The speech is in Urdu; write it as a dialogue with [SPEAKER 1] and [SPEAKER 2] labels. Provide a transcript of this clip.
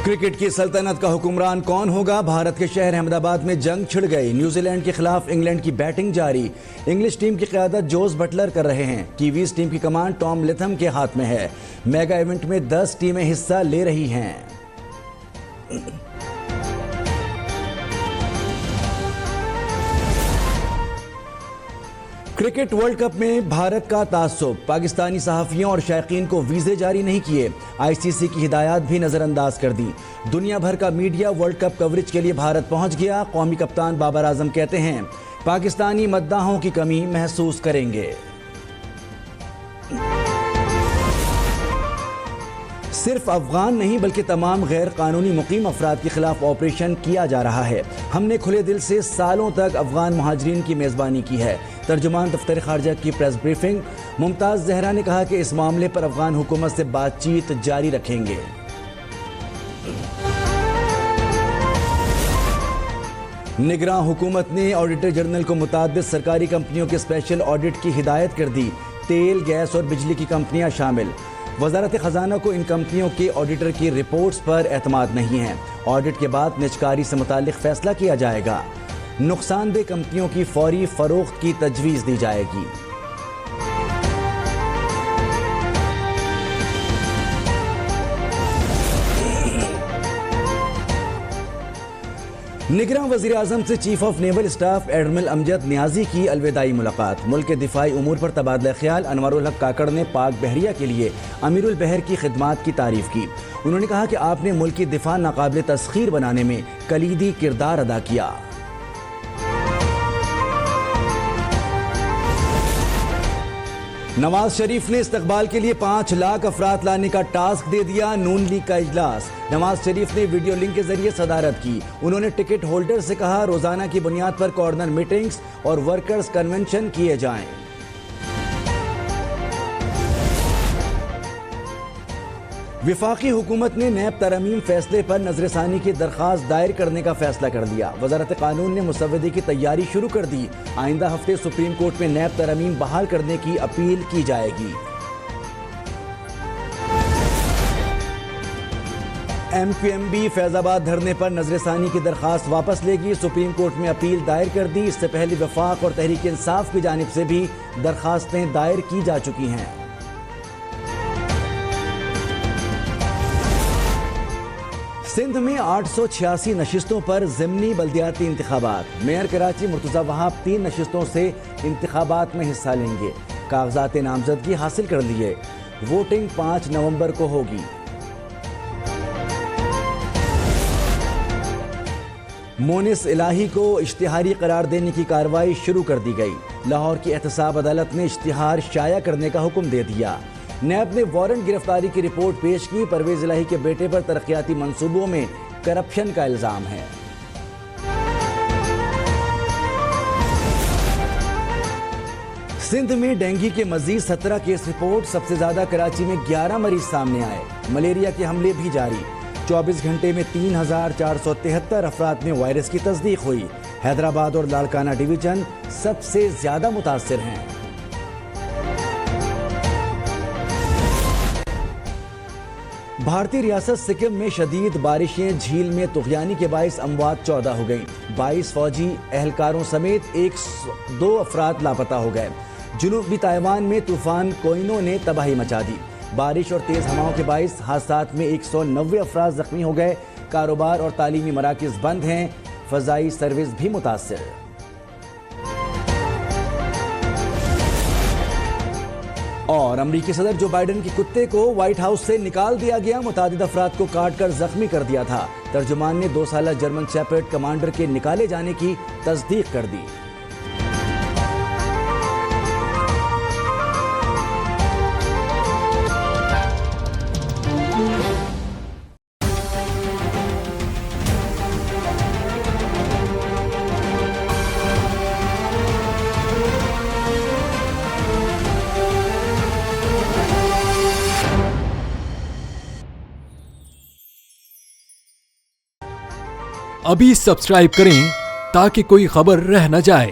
[SPEAKER 1] کرکٹ کی سلطنت کا حکمران کون ہوگا؟ بھارت کے شہر احمد آباد میں جنگ چھڑ گئی۔ نیوزی لینڈ کے خلاف انگلینڈ کی بیٹنگ جاری۔ انگلش ٹیم کی قیادت جوز بٹلر کر رہے ہیں۔ کیویز ٹیم کی کمان ٹام لتھم کے ہاتھ میں ہے۔ میگا ایونٹ میں 10 ٹیمیں حصہ لے رہی ہیں۔ کرکٹ ورلڈ کپ میں بھارت کا تعصب، پاکستانی صحافیوں اور شائقین کو ویزے جاری نہیں کیے۔ آئی سی سی کی ہدایات بھی نظر انداز کر دی۔ دنیا بھر کا میڈیا ورلڈ کپ کوریج کے لیے بھارت پہنچ گیا۔ قومی کپتان بابر اعظم کہتے ہیں پاکستانی مداحوں کی کمی محسوس کریں گے۔ صرف افغان نہیں بلکہ تمام غیر قانونی مقیم افراد کے خلاف آپریشن کیا جا رہا ہے۔ ہم نے کھلے دل سے سالوں تک افغان مہاجرین کی میزبانی کی ہے۔ ترجمان دفتر خارجہ کی پریس بریفنگ۔ ممتاز زہرا نے کہا کہ اس معاملے پر افغان حکومت سے بات چیت جاری رکھیں گے۔ نگراں حکومت نے آڈیٹر جنرل کو متعدد سرکاری کمپنیوں کے اسپیشل آڈٹ کی ہدایت کر دی۔ تیل، گیس اور بجلی کی کمپنیاں شامل۔ وزارت خزانہ کو ان کمپنیوں کے آڈیٹر کی رپورٹس پر اعتماد نہیں ہے۔ آڈٹ کے بعد نجکاری سے متعلق فیصلہ کیا جائے گا۔ نقصان دہ کمپنیوں کی فوری فروخت کی تجویز دی جائے گی۔ نگراں وزیر اعظم سے chief of naval staff admiral Amjad Niazi کی الوداعی ملاقات۔ ملک کے دفاعی امور پر تبادلہ خیال۔ انور الحق کاکڑ نے پاک بحریہ کے لیے امیر البحر کی خدمات کی تعریف کی۔ انہوں نے کہا کہ آپ نے ملک کی دفاع ناقابل تسخیر بنانے میں کلیدی کردار ادا کیا۔ نواز شریف نے استقبال کے لیے 5 لاکھ افراد لانے کا ٹاسک دے دیا۔ نون لیگ کا اجلاس۔ نواز شریف نے ویڈیو لنک کے ذریعے صدارت کی۔ انہوں نے ٹکٹ ہولڈر سے کہا روزانہ کی بنیاد پر کارنر میٹنگز اور ورکرز کنونشن کیے جائیں۔ وفاقی حکومت نے نیب ترمیم فیصلے پر نظر ثانی کی درخواست دائر کرنے کا فیصلہ کر دیا۔ وزارت قانون نے مسودے کی تیاری شروع کر دی۔ آئندہ ہفتے سپریم کورٹ میں نیب ترمیم بحال کرنے کی اپیل کی جائے گی۔ ایم کیو ایم بھی فیض آباد دھرنے پر نظر ثانی کی درخواست واپس لے گی۔ سپریم کورٹ میں اپیل دائر کر دی۔ اس سے پہلے وفاق اور تحریک انصاف کی جانب سے بھی درخواستیں دائر کی جا چکی ہیں۔ سندھ میں 886 نشستوں پر ضمنی بلدیاتی انتخابات۔ میئر کراچی مرتضی وہاب 3 نشستوں سے انتخابات میں حصہ لیں گے۔ کاغذات نامزدگی حاصل کر لیے۔ ووٹنگ 5 نومبر کو ہوگی۔ مونس الہی کو اشتہاری قرار دینے کی کارروائی شروع کر دی گئی۔ لاہور کی احتساب عدالت نے اشتہار شائع کرنے کا حکم دے دیا۔ نیب نے وارنٹ گرفتاری کی رپورٹ پیش کی۔ پرویز الہی کے بیٹے پر ترقیاتی منصوبوں میں کرپشن کا الزام ہے۔ سندھ میں ڈینگی کے مزید 17 کیس رپورٹ۔ سب سے زیادہ کراچی میں 11 مریض سامنے آئے۔ ملیریا کے حملے بھی جاری۔ 24 گھنٹے میں 3473 افراد میں وائرس کی تصدیق ہوئی۔ حیدرآباد اور لاڑکانہ ڈویژن سب سے زیادہ متاثر ہیں۔ بھارتی ریاست سکم میں شدید بارشیں جھیل میں طغیانی کے باعث اموات 14 ہو گئیں۔ 22 فوجی اہلکاروں سمیت 102 افراد لاپتہ ہو گئے۔ جنوبی تائیوان میں طوفان کوئنو نے تباہی مچا دی۔ بارش اور تیز ہواؤں کے باعث حادثات میں 190 افراد زخمی ہو گئے۔ کاروبار اور تعلیمی مراکز بند ہیں۔ فضائی سروس بھی متاثر۔ اور امریکی صدر جو بائیڈن کے کتے کو وائٹ ہاؤس سے نکال دیا گیا۔ متعدد افراد کو کاٹ کر زخمی کر دیا تھا۔ ترجمان نے 2 سالہ جرمن شیپرڈ کمانڈر کے نکالے جانے کی تصدیق کر دی۔
[SPEAKER 2] ابھی سبسکرائب کریں تاکہ کوئی خبر رہ نہ جائے۔